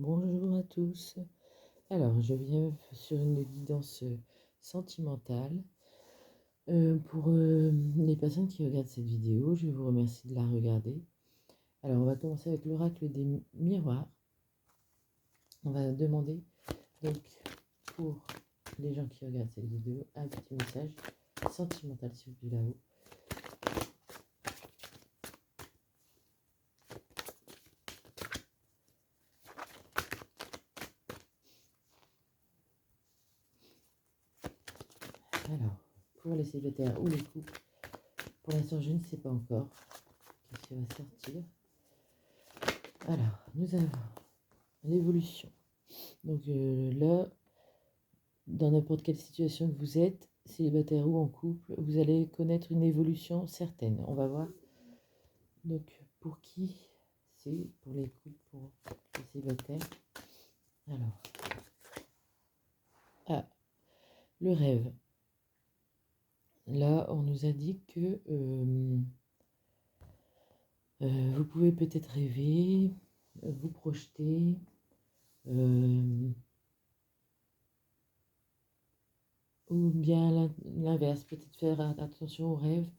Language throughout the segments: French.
Bonjour à tous. Alors, je viens sur une guidance sentimentale. Pour les personnes qui regardent cette vidéo, je vous remercie de la regarder. Alors, on va commencer avec l'oracle des miroirs. On va demander, donc, pour les gens qui regardent cette vidéo, un petit message sentimental, s'il vous plaît, là-haut. Alors, pour les célibataires ou les couples, pour l'instant, je ne sais pas encore qu'est-ce qui va sortir. Alors, nous avons l'évolution. Donc là, dans n'importe quelle situation que vous êtes, célibataire ou en couple, vous allez connaître une évolution certaine. On va voir. Donc, pour qui c'est? Pour les couples, pour les célibataires. Alors, le rêve. Là, on nous indique que vous pouvez peut-être rêver, vous projeter, ou bien l'inverse, peut-être faire attention aux rêves.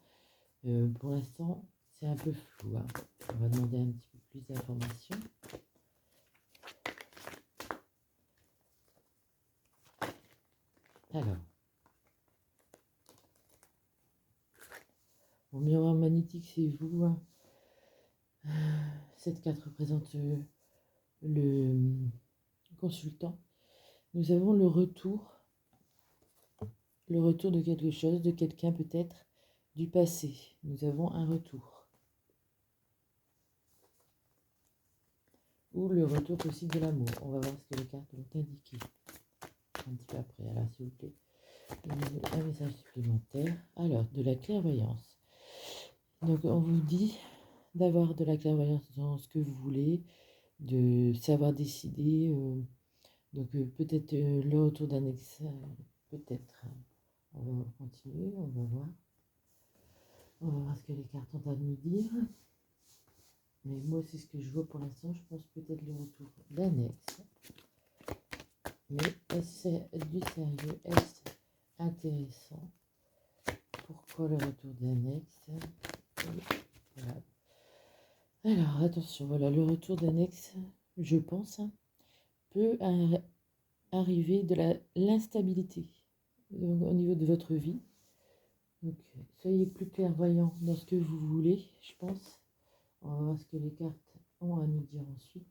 Pour l'instant, c'est un peu flou, hein. On va demander un petit peu plus d'informations. Alors, mon miroir magnétique, c'est vous, hein. Cette carte représente le consultant. Nous avons le retour de quelque chose, de quelqu'un peut-être du passé. Nous avons un retour. Ou le retour possible de l'amour. On va voir ce que les cartes vont indiquer. Un petit peu après. Alors, s'il vous plaît, un message supplémentaire. Alors, de la clairvoyance. Donc, on vous dit d'avoir de la clairvoyance dans ce que vous voulez, de savoir décider. Donc, peut-être le retour d'un ex, peut-être. On va continuer, on va voir. On va voir ce que les cartes ont à nous dire. Mais moi, c'est ce que je vois pour l'instant. Je pense peut-être le retour d'un ex. Mais est-ce du sérieux? Est-ce intéressant? Pourquoi le retour d'un ex? Voilà. Alors, attention, voilà, le retour d'un ex, je pense, peut arriver de l'instabilité au niveau de votre vie. Donc, soyez plus clairvoyant dans ce que vous voulez, je pense. On va voir ce que les cartes ont à nous dire ensuite.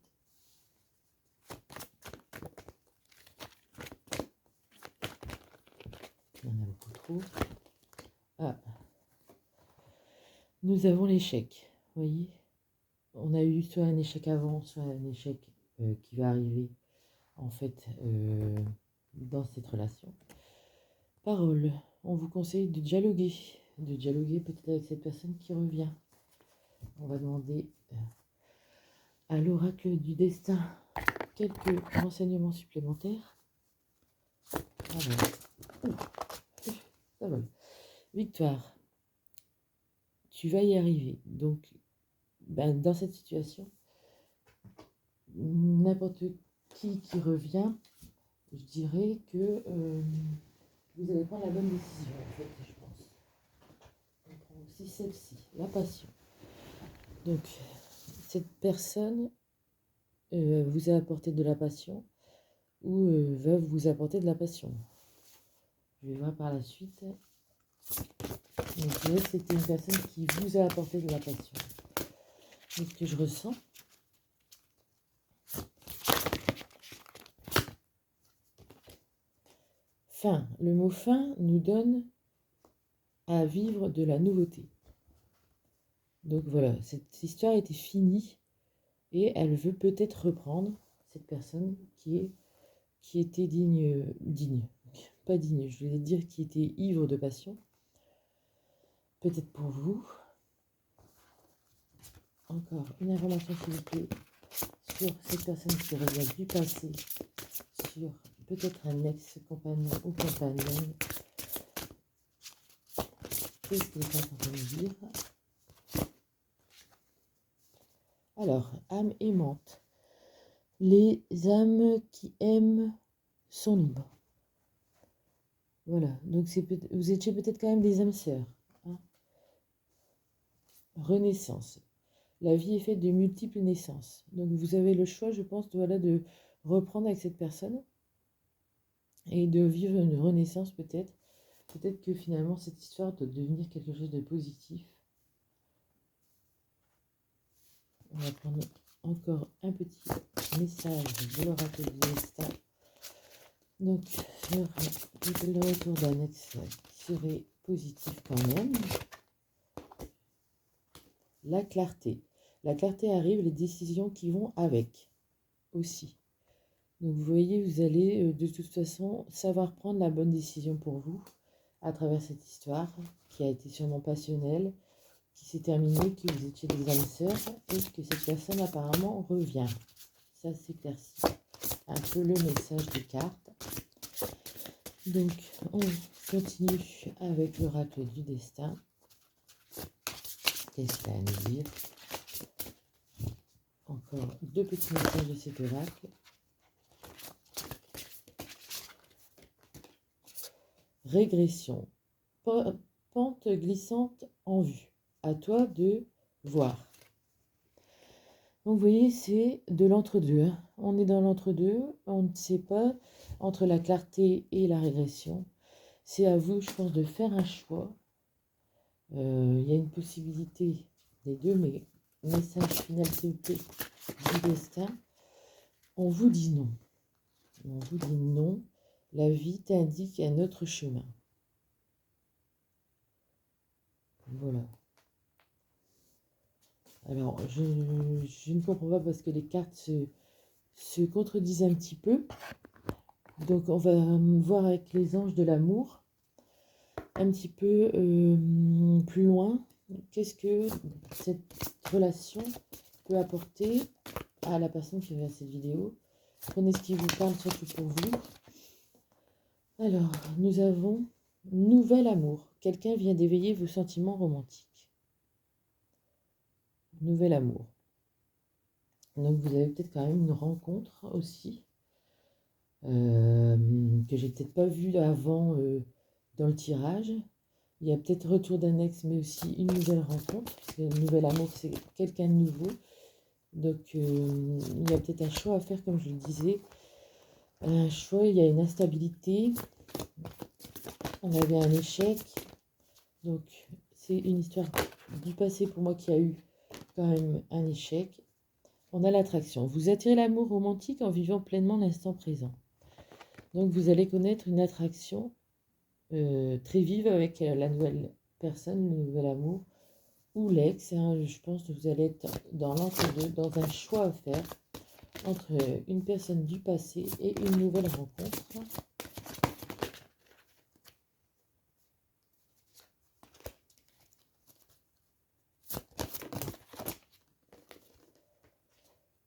Il y en a beaucoup trop. Ah. Nous avons l'échec. Vous voyez, on a eu soit un échec avant, soit un échec qui va arriver en fait dans cette relation. Parole. On vous conseille de dialoguer peut-être avec cette personne qui revient. On va demander à l'oracle du destin quelques renseignements supplémentaires. Alors, ça vole. Victoire. Tu vas y arriver. Donc, dans cette situation, n'importe qui revient, je dirais que vous allez prendre la bonne décision, en fait, je pense. On prend aussi celle-ci, la passion. Donc, cette personne vous a apporté de la passion ou va vous apporter de la passion. Je vais voir par la suite. Donc, c'était une personne qui vous a apporté de la passion. C'est ce que je ressens. Fin. Le mot fin nous donne à vivre de la nouveauté. Donc voilà, cette histoire était finie et elle veut peut-être reprendre cette personne qui était pas digne, je voulais dire qui était ivre de passion. Peut-être pour vous. Encore une information s'il vous plaît sur cette personne qui revient du passé, sur peut-être un ex-compagnon ou compagnonne. Qu'est-ce que les gens sont en train de dire? Alors, âme aimante. Les âmes qui aiment sont libres. Voilà, donc vous étiez peut-être quand même des âmes sœurs. Hein. Renaissance. La vie est faite de multiples naissances. Donc vous avez le choix, je pense, de reprendre avec cette personne et de vivre une renaissance peut-être. Peut-être que finalement cette histoire doit devenir quelque chose de positif. On va prendre encore un petit message de l'oracle du destin. Donc, le retour d'un ex qui serait positif quand même. La clarté. La clarté arrive, les décisions qui vont avec aussi. Donc vous voyez, vous allez de toute façon savoir prendre la bonne décision pour vous à travers cette histoire qui a été sûrement passionnelle, qui s'est terminée, que vous étiez des âmes sœurs et que cette personne apparemment revient. Ça s'éclaircit un peu le message des cartes. Donc on continue avec l'oracle du destin. Qu'est-ce qu'il a à nous dire? Encore deux petits messages de cet oracle. Régression. Pente glissante en vue. À toi de voir. Donc vous voyez, c'est de l'entre-deux. Hein. On est dans l'entre-deux. On ne sait pas entre la clarté et la régression. C'est à vous, je pense, de faire un choix. Il y a une possibilité des deux, mais message final, s'il vous plaît, du destin. On vous dit non. On vous dit non. La vie t'indique un autre chemin. Voilà. Alors, je ne comprends pas parce que les cartes se contredisent un petit peu. Donc, on va voir avec les anges de l'amour un petit peu plus loin. Qu'est-ce que cette relation peut apporter à la personne qui regarde cette vidéo? Prenez ce qui vous parle, surtout pour vous. Alors, nous avons nouvel amour. Quelqu'un vient d'éveiller vos sentiments romantiques. Nouvel amour. Donc, vous avez peut-être quand même une rencontre aussi. Que j'ai peut-être pas vu avant dans le tirage. Il y a peut-être retour d'un ex, mais aussi une nouvelle rencontre. Parce que le nouvel amour, c'est quelqu'un de nouveau. Donc, il y a peut-être un choix à faire, comme je le disais. Un choix, il y a une instabilité. On avait un échec. Donc, c'est une histoire du passé pour moi qui a eu quand même un échec. On a l'attraction. Vous attirez l'amour romantique en vivant pleinement l'instant présent. Donc, vous allez connaître une attraction très vive avec la nouvelle personne, le nouvel amour, ou l'ex. Hein, je pense que vous allez être dans l'entre-deux, dans un choix à faire entre une personne du passé et une nouvelle rencontre.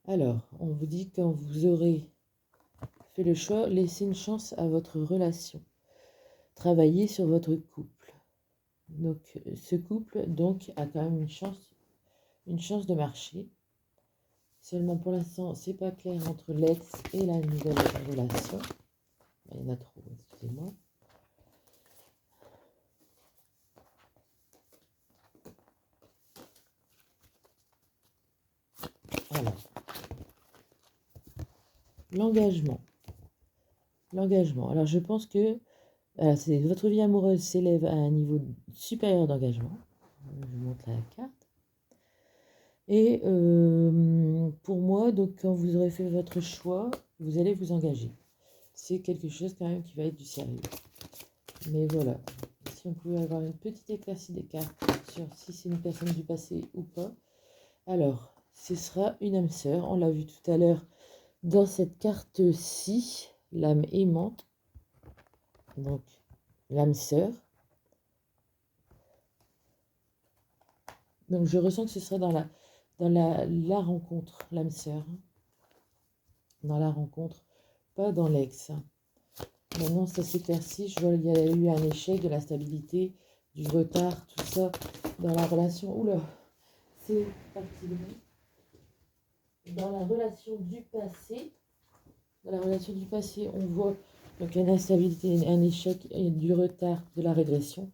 Alors, on vous dit quand vous aurez fait le choix, laissez une chance à votre relation. Travaillez sur votre couple. Donc, ce couple donc a quand même une chance de marcher. Seulement pour l'instant, c'est pas clair entre l'ex et la nouvelle relation. Il y en a trop, excusez-moi. Alors, l'engagement. L'engagement. Alors, je pense que votre vie amoureuse s'élève à un niveau supérieur d'engagement. Je vous montre la carte. Et pour moi, donc, quand vous aurez fait votre choix, vous allez vous engager. C'est quelque chose quand même qui va être du sérieux. Mais voilà, si on pouvait avoir une petite éclaircie des cartes sur si c'est une personne du passé ou pas. Alors, ce sera une âme sœur. On l'a vu tout à l'heure dans cette carte-ci, l'âme aimante. Donc, l'âme sœur. Donc, je ressens que ce sera dans la rencontre, l'âme sœur. Dans la rencontre, pas dans l'ex. Maintenant, ça s'éclaircit. Je vois qu'il y a eu un échec, de l'instabilité, du retard, tout ça dans la relation. Oula, c'est parti. dans la relation du passé, on voit donc une instabilité, un échec, et du retard, de la régression.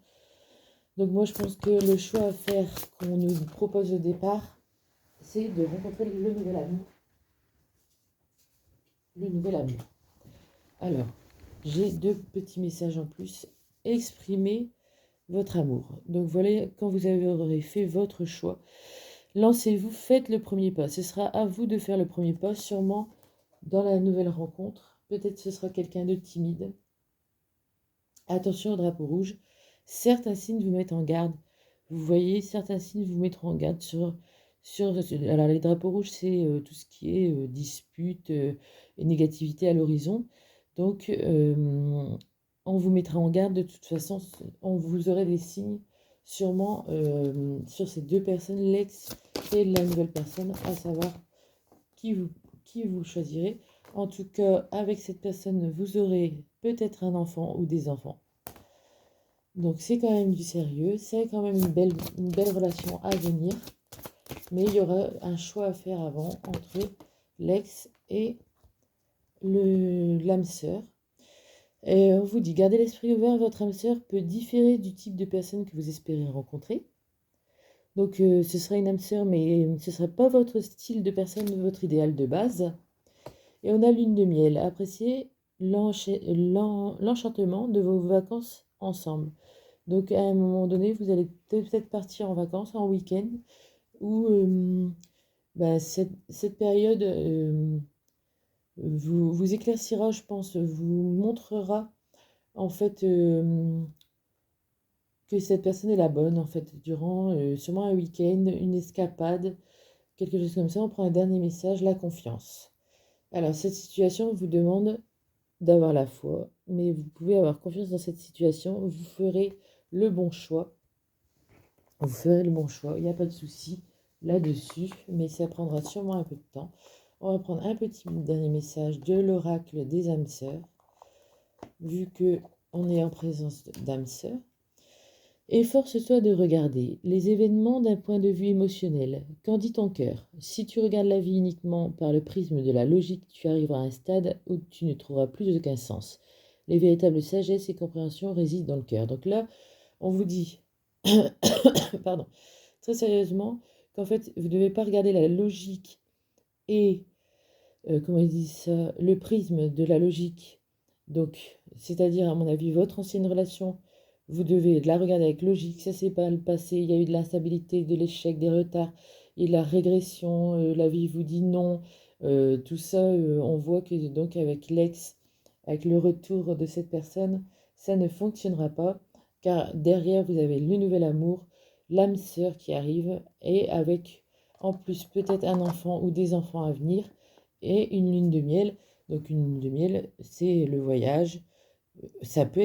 Donc moi, je pense que le choix à faire qu'on nous propose au départ, c'est de rencontrer le nouvel amour. Le nouvel amour. Alors, j'ai 2 petits messages en plus. Exprimez votre amour. Donc voilà, quand vous aurez fait votre choix, lancez-vous, faites le premier pas. Ce sera à vous de faire le premier pas, sûrement dans la nouvelle rencontre. Peut-être ce sera quelqu'un de timide. Attention au drapeau rouge. Certains signes vous mettent en garde. Vous voyez, certains signes vous mettront en garde alors les drapeaux rouges, c'est tout ce qui est dispute et négativité à l'horizon. Donc, on vous mettra en garde de toute façon. Vous aurez des signes sûrement sur ces 2 personnes, l'ex et la nouvelle personne, à savoir qui vous choisirez. En tout cas, avec cette personne, vous aurez peut-être un enfant ou des enfants. Donc c'est quand même du sérieux, c'est quand même une belle relation à venir. Mais il y aura un choix à faire avant entre l'ex et l'âme sœur. Et on vous dit, gardez l'esprit ouvert, votre âme sœur peut différer du type de personne que vous espérez rencontrer. Donc ce sera une âme sœur, mais ce ne sera pas votre style de personne, votre idéal de base. Et on a lune de miel. Appréciez l'enchantement de vos vacances ensemble. Donc à un moment donné, vous allez peut-être partir en vacances, en week-end, où cette période vous éclaircira, je pense, vous montrera en fait que cette personne est la bonne, en fait, durant sûrement un week-end, une escapade, quelque chose comme ça. On prend un dernier message, la confiance. Alors, cette situation vous demande d'avoir la foi, mais vous pouvez avoir confiance dans cette situation, vous ferez le bon choix. Vous ferez le bon choix, il n'y a pas de souci là-dessus, mais ça prendra sûrement un peu de temps. On va prendre un petit dernier message de l'oracle des âmes sœurs, vu que on est en présence d'âmes sœurs. Efforce-toi de regarder les événements d'un point de vue émotionnel. Qu'en dit ton cœur? Si tu regardes la vie uniquement par le prisme de la logique, tu arriveras à un stade où tu ne trouveras plus aucun sens. Les véritables sagesse et compréhension résident dans le cœur. Donc là, on vous dit, pardon, très sérieusement, qu'en fait, vous ne devez pas regarder la logique et, comment ils disent ça, le prisme de la logique. Donc, c'est-à-dire, à mon avis, votre ancienne relation, vous devez la regarder avec logique. Ça, c'est pas le passé. Il y a eu de l'instabilité, de l'échec, des retards et de la régression. La vie vous dit non. Tout ça, on voit que donc avec l'ex, avec le retour de cette personne, ça ne fonctionnera pas. Car derrière, vous avez le nouvel amour, l'âme sœur qui arrive, et avec en plus peut-être un enfant ou des enfants à venir, et une lune de miel. Donc une lune de miel, c'est le voyage. Ça peut